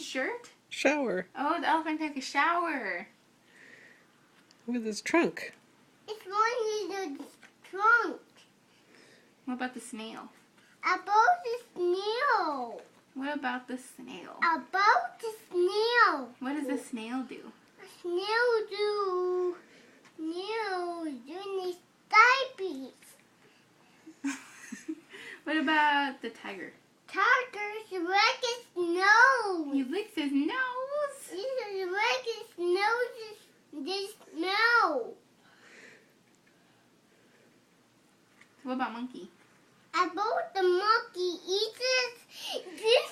his shirt? Shower. Oh, the elephant took a shower. With his trunk. It's going in the trunk. What about the snail? About the snail. What about the snail? About the snail. What does the snail do? A snail doing his diapers. What about the tiger? Tiger's lick his nose. He licks his nose. He's lick his nose. This snow. What about monkey? About the monkey eats this